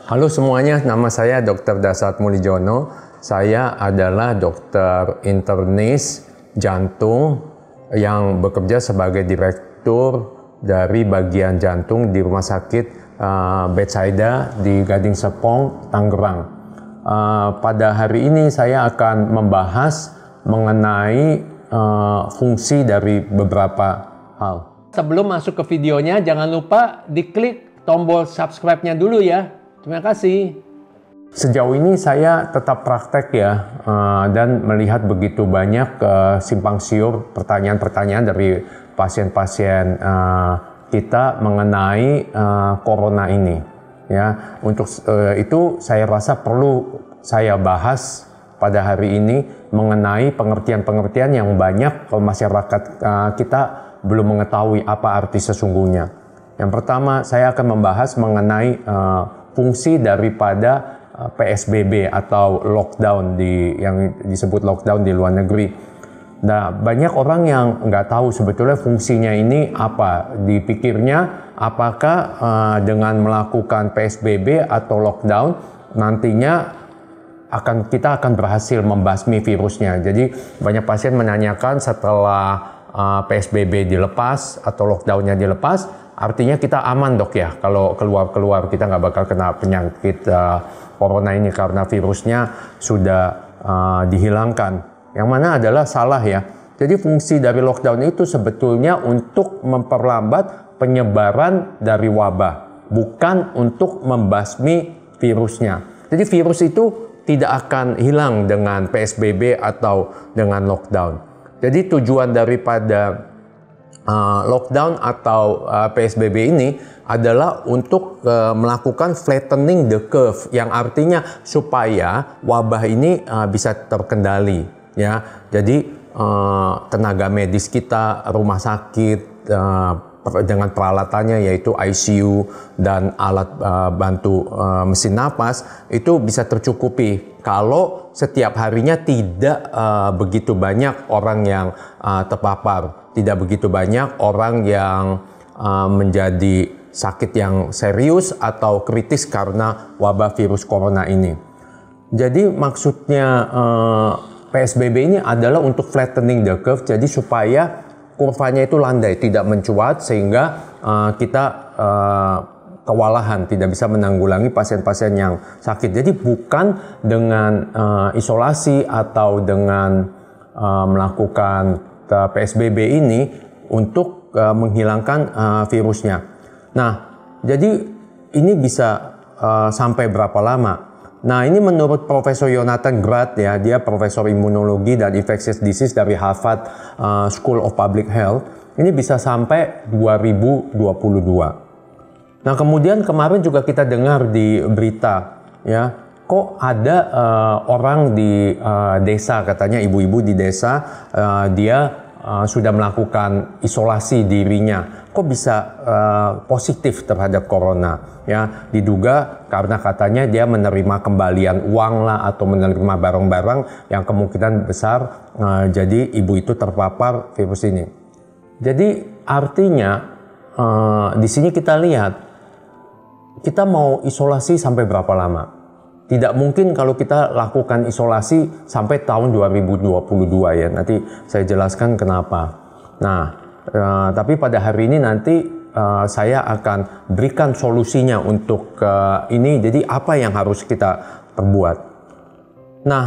Halo semuanya, nama saya Dr. Dasat Mulijono. Saya adalah dokter internis jantung yang bekerja sebagai direktur dari bagian jantung di Rumah Sakit Bethsaida di Gading Serpong, Tangerang. Pada hari ini saya akan membahas mengenai fungsi dari beberapa hal. Sebelum masuk ke videonya, jangan lupa diklik tombol subscribe-nya dulu ya. Terima kasih. Sejauh ini saya tetap praktek ya, dan melihat begitu banyak simpang siur pertanyaan-pertanyaan dari pasien-pasien kita mengenai corona ini. Ya, untuk itu saya rasa perlu saya bahas pada hari ini mengenai pengertian-pengertian yang banyak masyarakat kita belum mengetahui apa arti sesungguhnya. Yang pertama, saya akan membahas mengenai fungsi daripada PSBB atau lockdown yang disebut lockdown di luar negeri. Nah, banyak orang yang nggak tahu sebetulnya fungsinya ini apa. Dipikirnya apakah dengan melakukan PSBB atau lockdown nantinya kita akan berhasil membasmi virusnya. Jadi banyak pasien menanyakan setelah PSBB dilepas atau lockdownnya dilepas, artinya kita aman dok ya, kalau keluar-keluar kita nggak bakal kena penyakit corona ini karena virusnya sudah dihilangkan. Yang mana adalah salah ya. Jadi fungsi dari lockdown itu sebetulnya untuk memperlambat penyebaran dari wabah, bukan untuk membasmi virusnya. Jadi virus itu tidak akan hilang dengan PSBB atau dengan lockdown. Jadi tujuan daripada lockdown atau PSBB ini adalah untuk melakukan flattening the curve, yang artinya supaya wabah ini bisa terkendali ya. Jadi tenaga medis kita, rumah sakit dengan peralatannya yaitu ICU dan alat bantu mesin napas itu bisa tercukupi kalau setiap harinya tidak begitu banyak orang yang terpapar, tidak begitu banyak orang yang menjadi sakit yang serius atau kritis karena wabah virus corona ini. Jadi maksudnya PSBB ini adalah untuk flattening the curve, jadi supaya kurvanya itu landai, tidak mencuat sehingga kita kewalahan, tidak bisa menanggulangi pasien-pasien yang sakit. Jadi bukan dengan isolasi atau dengan melakukan PSBB ini untuk menghilangkan virusnya. Nah, jadi ini bisa sampai berapa lama? Nah, ini menurut Profesor Jonathan Grad ya, dia Profesor Imunologi dan Infectious Disease dari Harvard School of Public Health. Ini bisa sampai 2022. Nah, kemudian kemarin juga kita dengar di berita ya, kok ada orang di desa, katanya ibu-ibu di desa dia sudah melakukan isolasi dirinya, kok bisa positif terhadap corona ya. Diduga karena katanya dia menerima kembalian uang lah atau menerima barang-barang yang kemungkinan besar jadi ibu itu terpapar virus ini. Jadi artinya di sini kita lihat kita mau isolasi sampai berapa lama? Tidak mungkin kalau kita lakukan isolasi sampai tahun 2022 ya. Nanti saya jelaskan kenapa. Nah, tapi pada hari ini nanti saya akan berikan solusinya untuk ini. Jadi apa yang harus kita perbuat? Nah,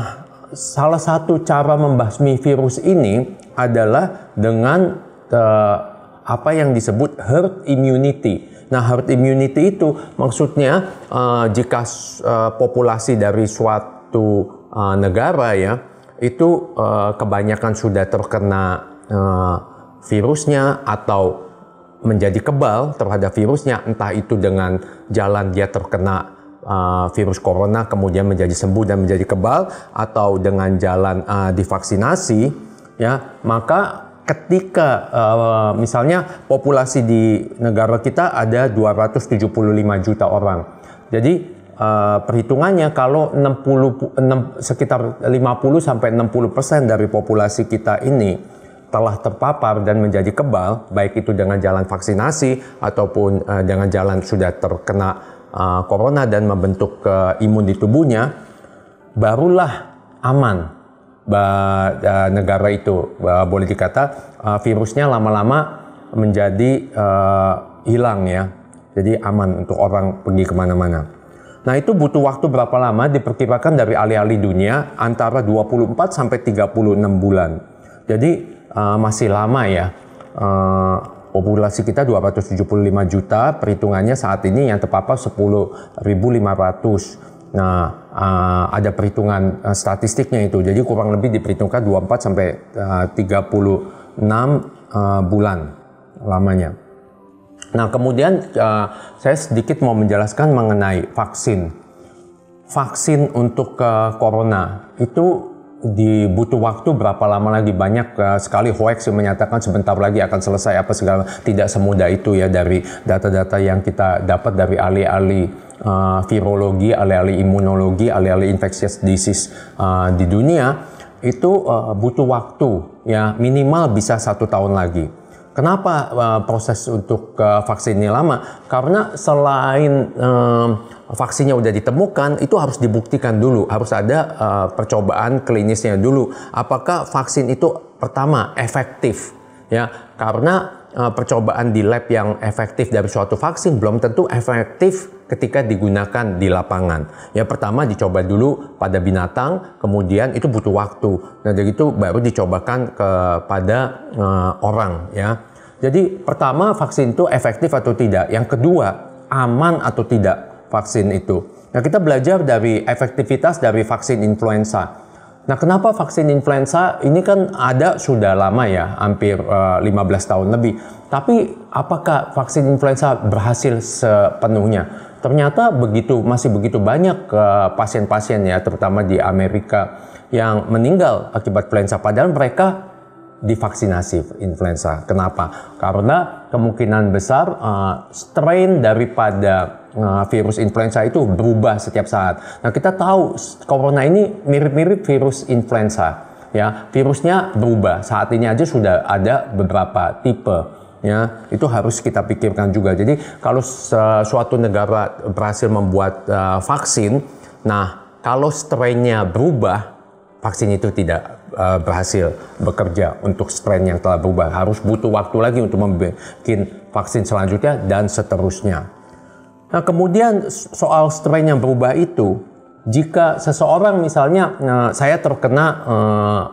salah satu cara membasmi virus ini adalah dengan apa yang disebut herd immunity. Nah, herd immunity itu maksudnya jika populasi dari suatu negara ya, itu kebanyakan sudah terkena virusnya atau menjadi kebal terhadap virusnya, entah itu dengan jalan dia terkena virus corona kemudian menjadi sembuh dan menjadi kebal, atau dengan jalan divaksinasi ya, maka ketika misalnya populasi di negara kita ada 275 juta orang. Jadi perhitungannya kalau sekitar 50 sampai 60% dari populasi kita ini telah terpapar dan menjadi kebal, baik itu dengan jalan vaksinasi ataupun dengan jalan sudah terkena corona dan membentuk imun di tubuhnya, barulah aman negara itu. Boleh dikata virusnya lama-lama menjadi hilang ya. Jadi aman untuk orang pergi kemana-mana. Nah itu butuh waktu berapa lama? Diperkirakan dari ahli-ahli dunia antara 24 sampai 36 bulan. Jadi masih lama ya. Populasi kita 275 juta, perhitungannya saat ini yang terpapar 10.500. Nah, ada perhitungan statistiknya itu. Jadi kurang lebih diperhitungkan 24 sampai 36 bulan lamanya. Nah, kemudian saya sedikit mau menjelaskan mengenai vaksin. Vaksin untuk corona itu dibutuh waktu berapa lama lagi. Banyak sekali hoax yang menyatakan sebentar lagi akan selesai apa segala. Tidak semudah itu ya, dari data-data yang kita dapat dari ahli-ahli virologi, ahli-ahli imunologi, ahli-ahli infectious disease di dunia. Itu butuh waktu ya, minimal bisa 1 tahun lagi. Kenapa proses untuk vaksin ini lama? Karena selain vaksinnya udah ditemukan, itu harus dibuktikan dulu, harus ada percobaan klinisnya dulu. Apakah vaksin itu pertama efektif? Ya, karena percobaan di lab yang efektif dari suatu vaksin belum tentu efektif ketika digunakan di lapangan. Ya, pertama dicoba dulu pada binatang, kemudian itu butuh waktu. Nah, dari itu baru dicobakan kepada orang ya. Jadi pertama, vaksin itu efektif atau tidak. Yang kedua, aman atau tidak vaksin itu. Nah, kita belajar dari efektivitas dari vaksin influenza. Nah, kenapa vaksin influenza ini kan ada sudah lama ya, hampir 15 tahun lebih. Tapi apakah vaksin influenza berhasil sepenuhnya? Ternyata masih begitu banyak pasien-pasien ya, terutama di Amerika, yang meninggal akibat influenza. Padahal mereka divaksinasi influenza. Kenapa? Karena kemungkinan besar strain daripada virus influenza itu berubah setiap saat. Nah, kita tahu corona ini mirip-mirip virus influenza. Ya, virusnya berubah. Saat ini aja sudah ada beberapa tipe. Ya, itu harus kita pikirkan juga. Jadi kalau suatu negara berhasil membuat vaksin, nah kalau strainnya berubah, vaksin itu tidak berhasil bekerja untuk strain yang telah berubah. Harus butuh waktu lagi untuk membuat vaksin selanjutnya dan seterusnya. Nah, kemudian soal strain yang berubah itu, jika seseorang misalnya saya terkena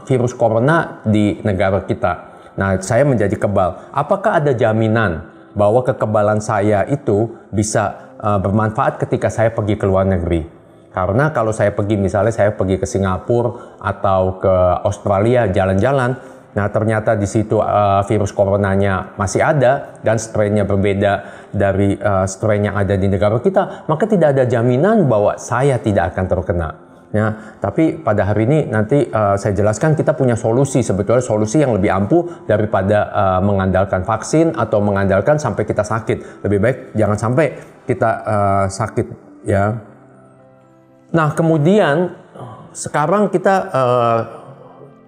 virus corona di negara kita, nah saya menjadi kebal, apakah ada jaminan bahwa kekebalan saya itu bisa bermanfaat ketika saya pergi ke luar negeri? Karena kalau saya pergi, misalnya saya pergi ke Singapura atau ke Australia jalan-jalan, nah ternyata di situ virus coronanya masih ada dan strainnya berbeda dari strain yang ada di negara kita, maka tidak ada jaminan bahwa saya tidak akan terkena. Ya, tapi pada hari ini nanti saya jelaskan kita punya solusi, sebetulnya solusi yang lebih ampuh daripada mengandalkan vaksin atau mengandalkan sampai kita sakit. Lebih baik jangan sampai kita sakit ya. Nah, kemudian sekarang kita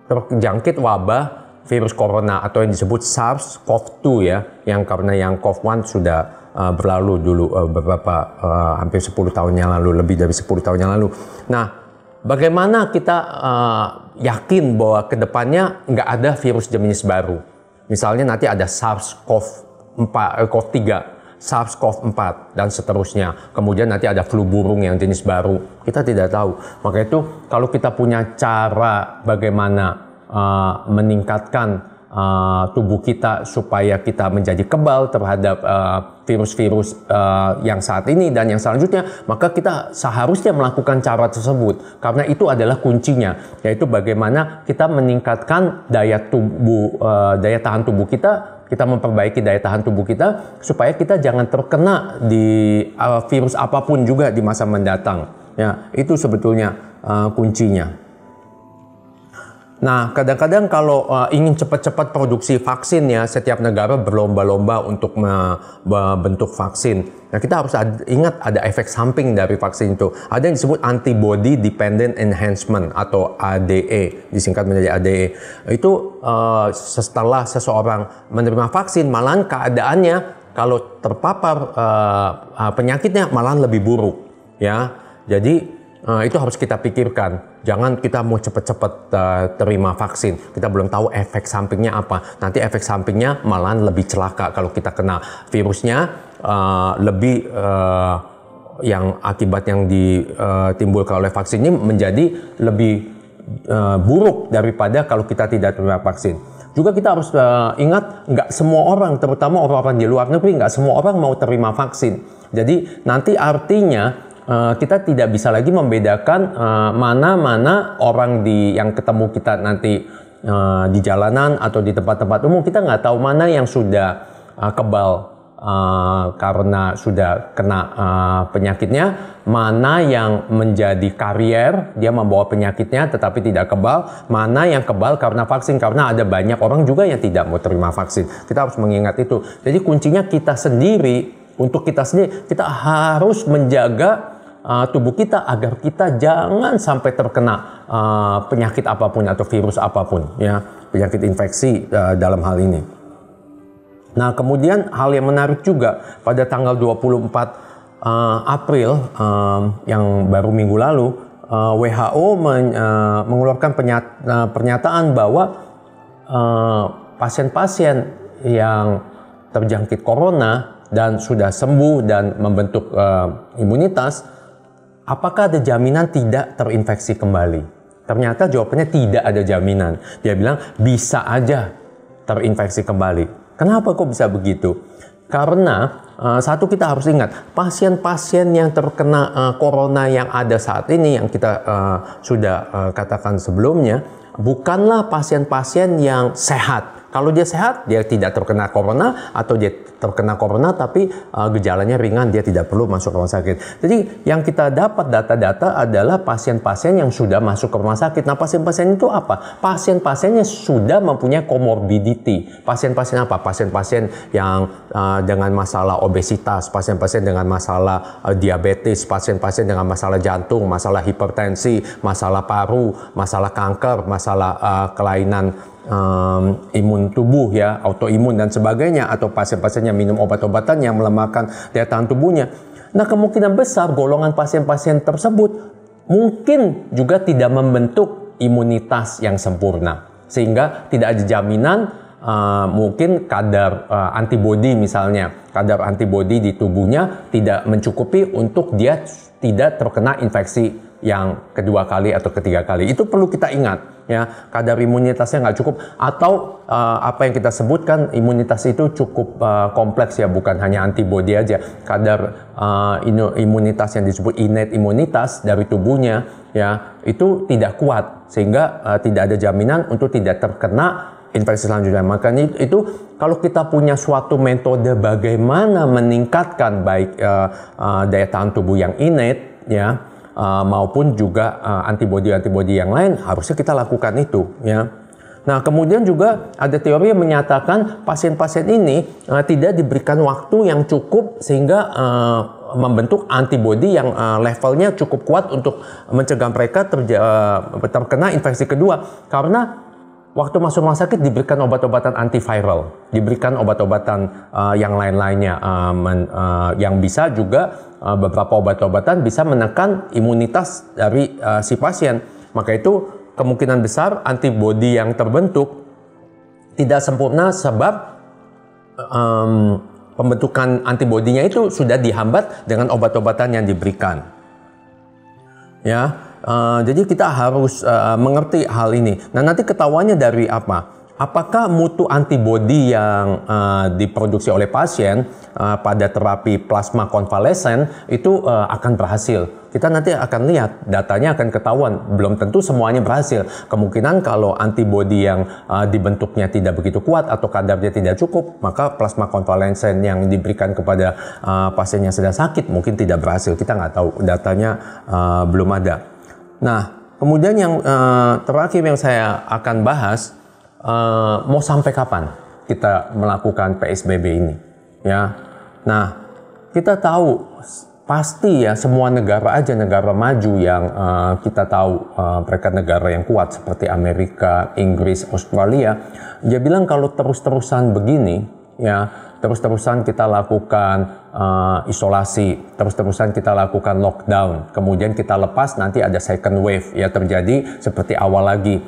terjangkit wabah virus corona atau yang disebut SARS-CoV-2 ya, yang karena yang CoV-1 sudah berlalu dulu beberapa hampir 10 tahun yang lalu, lebih dari 10 tahun yang lalu. Nah, bagaimana kita yakin bahwa kedepannya nggak ada virus jenis baru? Misalnya nanti ada SARS-CoV-3, SARS-CoV-4 dan seterusnya. Kemudian nanti ada flu burung yang jenis baru. Kita tidak tahu. Maka itu kalau kita punya cara bagaimana meningkatkan tubuh kita supaya kita menjadi kebal terhadap virus-virus yang saat ini dan yang selanjutnya, maka kita seharusnya melakukan cara tersebut. Karena itu adalah kuncinya, yaitu bagaimana kita meningkatkan daya tahan tubuh kita. Kita memperbaiki daya tahan tubuh kita supaya kita jangan terkena di virus apapun juga di masa mendatang. Ya, itu sebetulnya kuncinya. Nah, kadang-kadang kalau ingin cepat-cepat produksi vaksin ya, setiap negara berlomba-lomba untuk membentuk vaksin. Nah, kita harus ingat ada efek samping dari vaksin itu. Ada yang disebut antibody dependent enhancement atau ADE, disingkat menjadi ADE. Itu setelah seseorang menerima vaksin, malahan keadaannya kalau terpapar penyakitnya malah lebih buruk, ya. Jadi itu harus kita pikirkan. Jangan kita mau cepat-cepat terima vaksin. Kita belum tahu efek sampingnya apa. Nanti efek sampingnya malah lebih celaka kalau kita kena virusnya, lebih yang akibat yang ditimbulkan oleh vaksin ini menjadi lebih buruk daripada kalau kita tidak terima vaksin. Juga kita harus ingat, nggak semua orang, terutama orang-orang di luar negeri, nggak semua orang mau terima vaksin. Jadi nanti artinya kita tidak bisa lagi membedakan mana-mana orang yang ketemu kita nanti di jalanan atau di tempat-tempat umum. Kita nggak tahu mana yang sudah kebal karena sudah kena penyakitnya, mana yang menjadi karier, dia membawa penyakitnya tetapi tidak kebal, mana yang kebal karena vaksin, karena ada banyak orang juga yang tidak mau terima vaksin. Kita harus mengingat itu. Jadi kuncinya kita sendiri, untuk kita sendiri, kita harus menjaga tubuh kita agar kita jangan sampai terkena penyakit apapun atau virus apapun, ya, penyakit infeksi dalam hal ini. Nah, kemudian hal yang menarik juga, pada tanggal 24 April yang baru minggu lalu, WHO mengeluarkan pernyataan bahwa pasien-pasien yang terjangkit corona dan sudah sembuh dan membentuk imunitas, apakah ada jaminan tidak terinfeksi kembali? Ternyata jawabannya tidak ada jaminan. Dia bilang bisa aja terinfeksi kembali. Kenapa kok bisa begitu? Karena satu, kita harus ingat, pasien-pasien yang terkena corona yang ada saat ini, yang kita sudah katakan sebelumnya, bukanlah pasien-pasien yang sehat. Kalau dia sehat, dia tidak terkena corona, atau dia terkena corona tapi gejalanya ringan, dia tidak perlu masuk rumah sakit. Jadi yang kita dapat data-data adalah pasien-pasien yang sudah masuk ke rumah sakit. Nah, pasien-pasien itu apa? Pasien-pasiennya sudah mempunyai comorbidity. Pasien-pasien apa? Pasien-pasien yang dengan masalah obesitas, pasien-pasien dengan masalah diabetes, pasien-pasien dengan masalah jantung, masalah hipertensi, masalah paru, masalah kanker, masalah kelainan imun tubuh, ya, autoimun dan sebagainya, atau pasien-pasien yang minum obat-obatan yang melemahkan daya tahan tubuhnya. Nah, kemungkinan besar golongan pasien-pasien tersebut mungkin juga tidak membentuk imunitas yang sempurna, sehingga tidak ada jaminan mungkin kadar antibodi, misalnya kadar antibodi di tubuhnya tidak mencukupi untuk dia tidak terkena infeksi yang kedua kali atau ketiga kali. Itu perlu kita ingat, ya, kadar imunitasnya nggak cukup, atau apa yang kita sebutkan imunitas itu cukup kompleks, ya, bukan hanya antibodi aja. Kadar imunitas yang disebut innate imunitas dari tubuhnya, ya, itu tidak kuat, sehingga tidak ada jaminan untuk tidak terkena infeksi selanjutnya. Makanya itu kalau kita punya suatu metode bagaimana meningkatkan baik daya tahan tubuh yang innate, ya, maupun juga antibodi-antibodi yang lain, harusnya kita lakukan itu, ya. Nah, kemudian juga ada teori yang menyatakan pasien-pasien ini tidak diberikan waktu yang cukup sehingga membentuk antibodi yang levelnya cukup kuat untuk mencegah mereka terkena infeksi kedua, karena waktu masuk rumah sakit diberikan obat-obatan antiviral, diberikan obat-obatan yang lain-lainnya, yang bisa juga beberapa obat-obatan bisa menekan imunitas dari si pasien. Maka itu kemungkinan besar antibodi yang terbentuk tidak sempurna sebab pembentukan antibodinya itu sudah dihambat dengan obat-obatan yang diberikan. Ya. Jadi kita harus mengerti hal ini. Nah, nanti ketahuannya dari apa? Apakah mutu antibodi yang diproduksi oleh pasien pada terapi plasma konvalesen itu akan berhasil? Kita nanti akan lihat, datanya akan ketahuan. Belum tentu semuanya berhasil. Kemungkinan kalau antibodi yang dibentuknya tidak begitu kuat atau kadarnya tidak cukup, maka plasma konvalesen yang diberikan kepada pasien yang sedang sakit mungkin tidak berhasil. Kita nggak tahu, datanya belum ada. Nah, kemudian yang terakhir yang saya akan bahas, mau sampai kapan kita melakukan PSBB ini, ya. Nah, kita tahu pasti, ya, semua negara aja, negara maju yang kita tahu mereka negara yang kuat seperti Amerika, Inggris, Australia, dia bilang kalau terus-terusan begini, ya, terus-terusan kita lakukan isolasi, terus-terusan kita lakukan lockdown, kemudian kita lepas, nanti ada second wave, ya terjadi seperti awal lagi,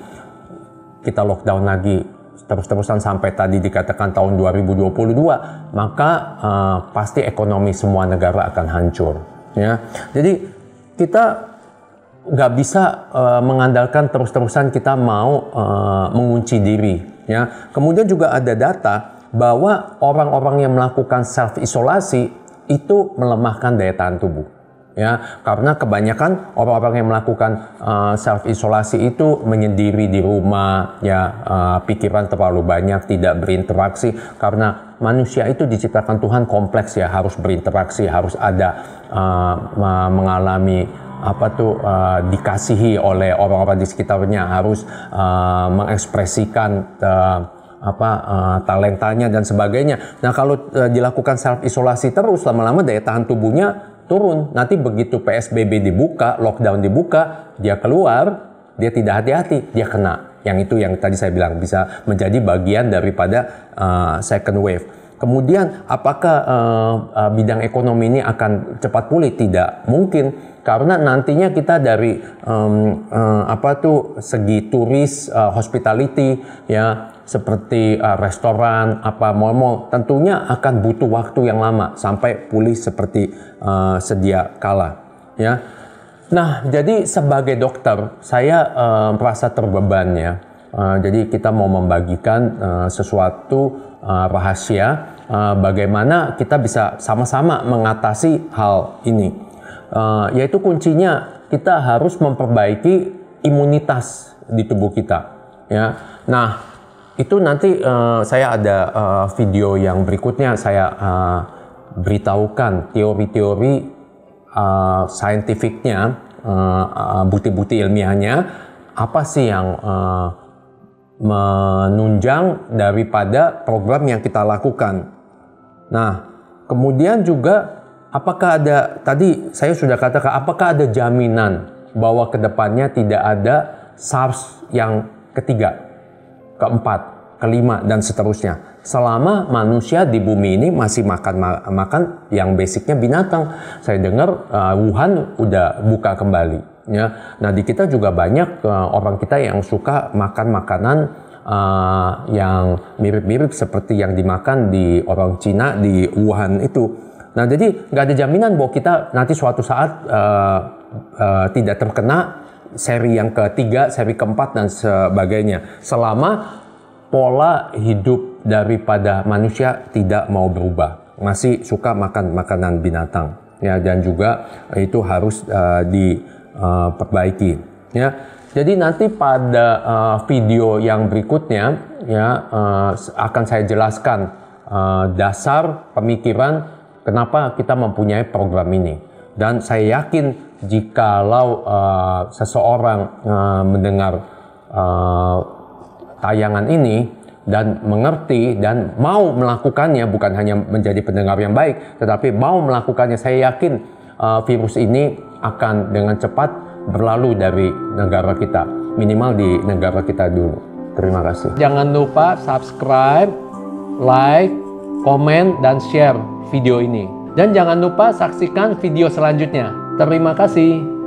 kita lockdown lagi, terus-terusan sampai tadi dikatakan tahun 2022, maka pasti ekonomi semua negara akan hancur, ya. Jadi kita nggak bisa mengandalkan terus-terusan kita mau mengunci diri, ya. Kemudian juga ada data bahwa orang-orang yang melakukan self-isolasi itu melemahkan daya tahan tubuh. Ya, karena kebanyakan orang-orang yang melakukan self-isolasi itu menyendiri di rumah, ya, pikiran terlalu banyak, tidak berinteraksi. Karena manusia itu diciptakan Tuhan kompleks, ya, harus berinteraksi, harus ada mengalami dikasihi oleh orang-orang di sekitarnya, harus mengekspresikan talentanya dan sebagainya. Nah, kalau dilakukan self-isolasi terus, lama-lama daya tahan tubuhnya turun. Nanti begitu PSBB dibuka, lockdown dibuka, dia keluar, dia tidak hati-hati, dia kena. Yang itu yang tadi saya bilang bisa menjadi bagian daripada second wave. Kemudian apakah bidang ekonomi ini akan cepat pulih? Tidak mungkin. Karena nantinya kita dari segi turis, hospitality, ya, seperti restoran, mal-mal, tentunya akan butuh waktu yang lama sampai pulih seperti sedia kala, ya. Nah, jadi sebagai dokter saya merasa terbeban, ya. Jadi kita mau membagikan sesuatu rahasia bagaimana kita bisa sama-sama mengatasi hal ini. Yaitu kuncinya kita harus memperbaiki imunitas di tubuh kita, ya. Nah, itu nanti saya ada video yang berikutnya saya beritahukan teori-teori saintifiknya, bukti-bukti ilmiahnya, apa sih yang menunjang daripada program yang kita lakukan. Nah, kemudian juga apakah ada, tadi saya sudah katakan, apakah ada jaminan bahwa kedepannya tidak ada SARS yang ketiga, keempat, kelima, dan seterusnya. Selama manusia di bumi ini masih makan yang basicnya binatang. Saya dengar Wuhan udah buka kembali, ya. Nah, di kita juga banyak orang kita yang suka makan makanan yang mirip-mirip seperti yang dimakan di orang Cina di Wuhan itu. Nah, jadi nggak ada jaminan bahwa kita nanti suatu saat tidak terkena seri yang ketiga, seri keempat, dan sebagainya. Selama pola hidup daripada manusia tidak mau berubah, masih suka makan makanan binatang, ya, dan juga itu harus diperbaiki, ya. Jadi nanti pada video yang berikutnya, ya, akan saya jelaskan dasar pemikiran kenapa kita mempunyai program ini. Dan saya yakin jikalau seseorang mendengar tayangan ini dan mengerti dan mau melakukannya, bukan hanya menjadi pendengar yang baik, tetapi mau melakukannya, saya yakin virus ini akan dengan cepat berlalu dari negara kita, minimal di negara kita dulu. Terima kasih. Jangan lupa subscribe, like, komen, dan share video ini. Dan jangan lupa saksikan video selanjutnya. Terima kasih.